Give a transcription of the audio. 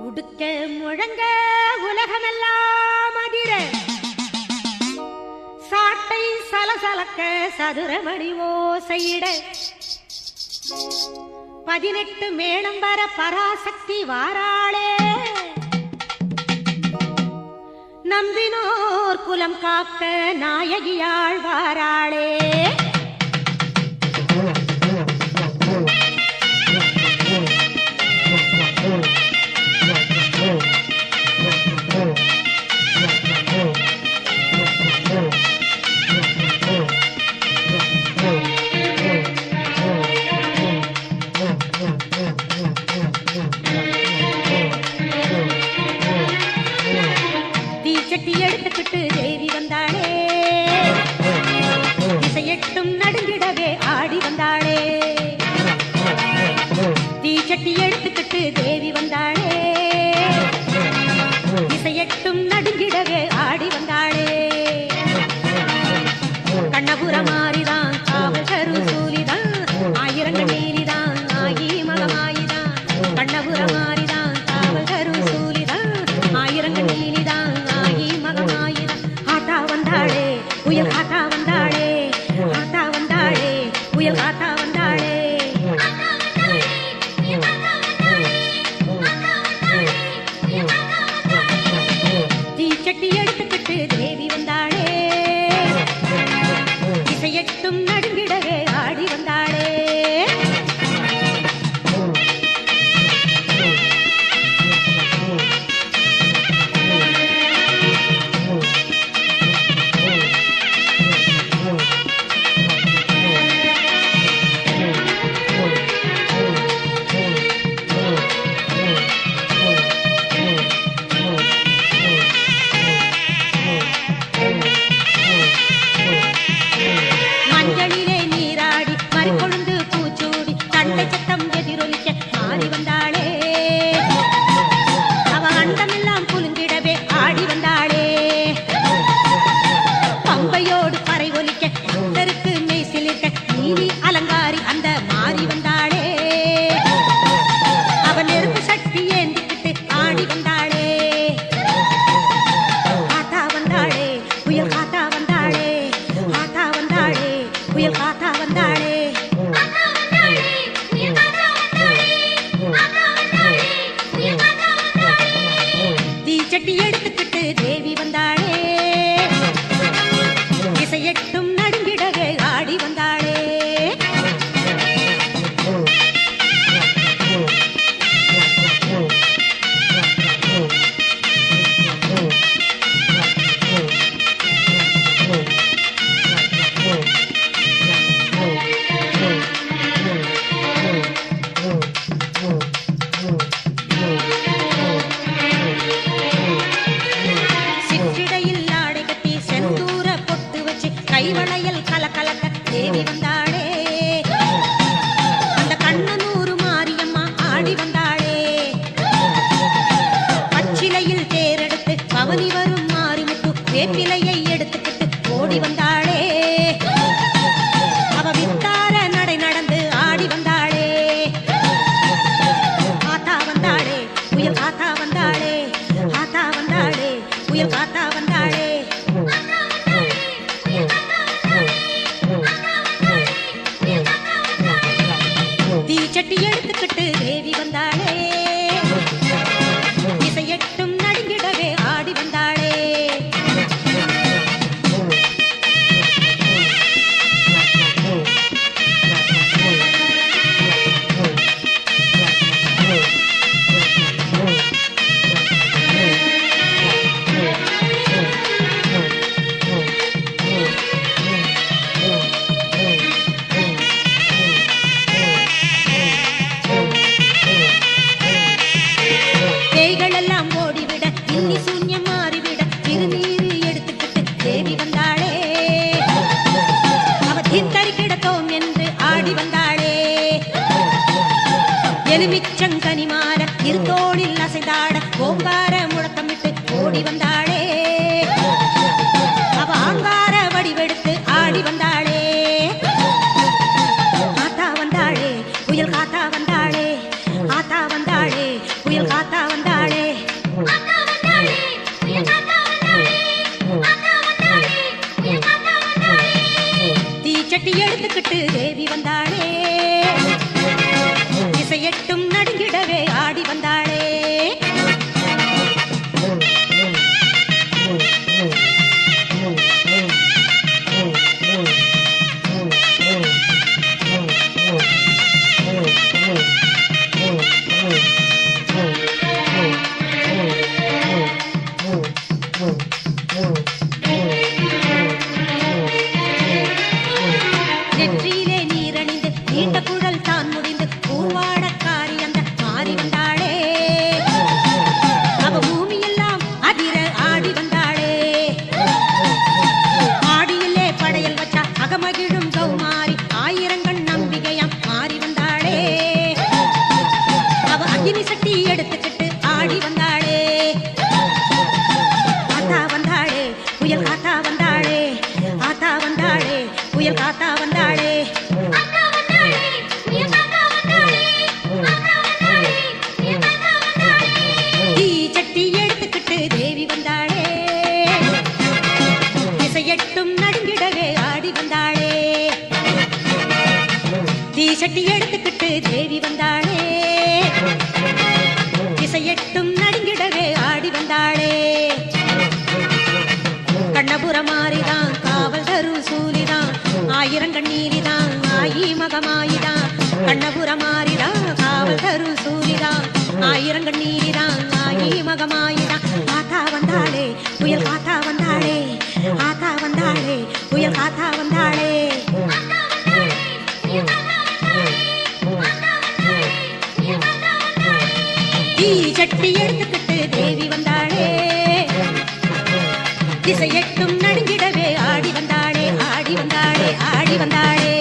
உடுக்க முழங்க உலகமெல்லாம் அதிர சாட்டை சலசலக்க சதுரமணி ஓசையிட 18 மேளம் வர பராசக்தி வாராளே நம்பினோர் குலம் காக்க நாயகியாள் வாராளே தீச்சட்டி எடுத்துக்கிட்டு தேவி வந்தாளே இசையட்டும் நடுங்கிடவே ஆடி வந்தாளே தீச்சட்டி எடுத்துக்கிட்டு தேவி வந்தாளே இசையட்டும் நடுங்கிடவே ஆடி வந்தாளே கண்ணபுர மாறிதான் காவல் கருசூலிதான் ஆயிரங்கள் நீலிதான் ஆகி மகமாயிதான் கண்ணபுர மாறிதான் காவல் கருசூலிதான் ஆயிரங்கள் நீலிதான் ஆகி மகமாயிதான் ஆட்டா வந்தாளே புயல் ஆட்டா வந்தாளே ஆட்டா வந்தாளே புயல் ஆட்டா வந்தாளே தீச்சட்டி எடுத்துக்கிட்டு தேவி வந்தாளே இசையட்டும் நடுங்கிடவே ஆடி வந்தாளே மஞ்சளிலே நீராடி மறிக்கொழுந்து பூச்சூடி சண்டை சத்தம் எதிரொலிக்க மாறி வந்தாளே அவ அண்டமெல்லாம் குலுங்கிடவே ஆடி வந்தாளே பம்பையோடு பறை ஒலிக்க பக்தருக்கு மெய்சிலிருக்க நீலி அலங்காரி அந்த மாறி வந்தாளே அவ நெருப்பு சக்தி ஏந்திக்கிட்டு ஆடி வந்தாளே ஆட்டா வந்தாளே புயல் ஆட்டா வந்தாளே ஆட்டா வந்தாளே புயல் ஆட்டா வந்தாளே தீச்சட்டி எடுத்துக்கிட்டு தேவி வந்தாளே இசையட்டும் நடுங்கிடவே ஆடி வந்தாளே சிற்றிடையில் ஆடை கட்டி செந்தூர பொட்டு வச்சு கைவளையல் கலகலக்க தேவி வந்தாளே அந்த கண்ணனூரு மாரியம்மா ஆடி வந்தாளே பச்சிலையில் தேரெடுத்து பவனி வரும் மாரிமுத்து வேப்பிலையை எடுத்துக்கிட்டு ஓடி வந்தாளே அவ வித்தார நடை நடந்து ஆடி வந்தாளே ஆத்தா வந்தாளே புயல் ஆத்தா வந்தாளே ஆத்தா வந்தாளே புயல் ஆத்தா வந்தாளே தீச்சட்டி எடுத்துக்கிட்டு தேவி வந்தாளே இசையட்டும் நடுங்கிடவே ஆடி வந்தாளே பேய்கள் எல்லாம் ஓடிவிட இன்னி சூன்யம் மாறிவிட திருநீரு எடுத்துக்கிட்டு தேவி வந்தாளே அவ தீர்த்தறி கிடத்தோம் என்று ஆடி வந்தாளே எலுமிச்சங்கனி மாற இருத்தோளில் அசைந்தாட ஓங்கார முழக்கமிட்டு ஓடி வந்தாளே அவ ஆங்கார வடிவெடுத்து ஆடி வந்தாளே ஆத்தா வந்தாளே புயல் காத்தா வந்தாளே ஆத்தா வந்தாளே புயல் காத்தா வந்தாளே தீச்சட்டி எடுத்துக்கிட்டு தேவி வந்தாளே இசையட்டும் நடுங்கிடவே ஆடி வந்தாளே நெற்றியிலே நீரணிந்து நீண்ட குழல் தான் முடிந்து பூவாடக்காரி அந்த மாறி வந்தாளே அவ பூமியெல்லாம் அதிர ஆடி வந்தாளே ஆடியிலே படையல் வச்சா அகமகிழும் கௌமாரி ஆயிரங்கள் நம்பிக்கையாம் மாறி வந்தாளே அவ அக்னி சட்டி எடுத்துக்கிட்டு ஆடி வந்தாளே ஆத்தா வந்தாளே புயல் காத்தா வந்தாளே ஆத்தா வந்தாளே புயல் காத்தா வந்தாளே தீச்சட்டி எடுத்துக்கிட்டு தேவி வந்தாளே இசையட்டும் நடுங்கிடவே ஆடி வந்தாளே தீச்சட்டி எடுத்துக்கிட்டு தேவி வந்தாளே இசையட்டும் நடுங்கிடவே ஆடி வந்தாளே கண்ணபுரம் மாறிதான் காவல் தரும் சூலிதான் ஆயிரங்கண்ணீரிதான் ஆயி மகமாயிதான் கண்ணபுரம் மாறிதான் காவல் தரும் சூலிதான் ஆயிரங்கண்ணீரிதான் ஆயி மகமாயிதான் ஆத்தா வந்தாளே புயல் காத்தா வந்தாளே ஆத்தா வந்தாளே புயல் காத்தா வந்தாளே தீச்சட்டி எடுத்துக்கிட்டு தேவி வந்தாளே திசையட்டும் நடுங்கிடவே ஆடி வந்தாளே ஆடி வந்தாளே ஆடி வந்தாளே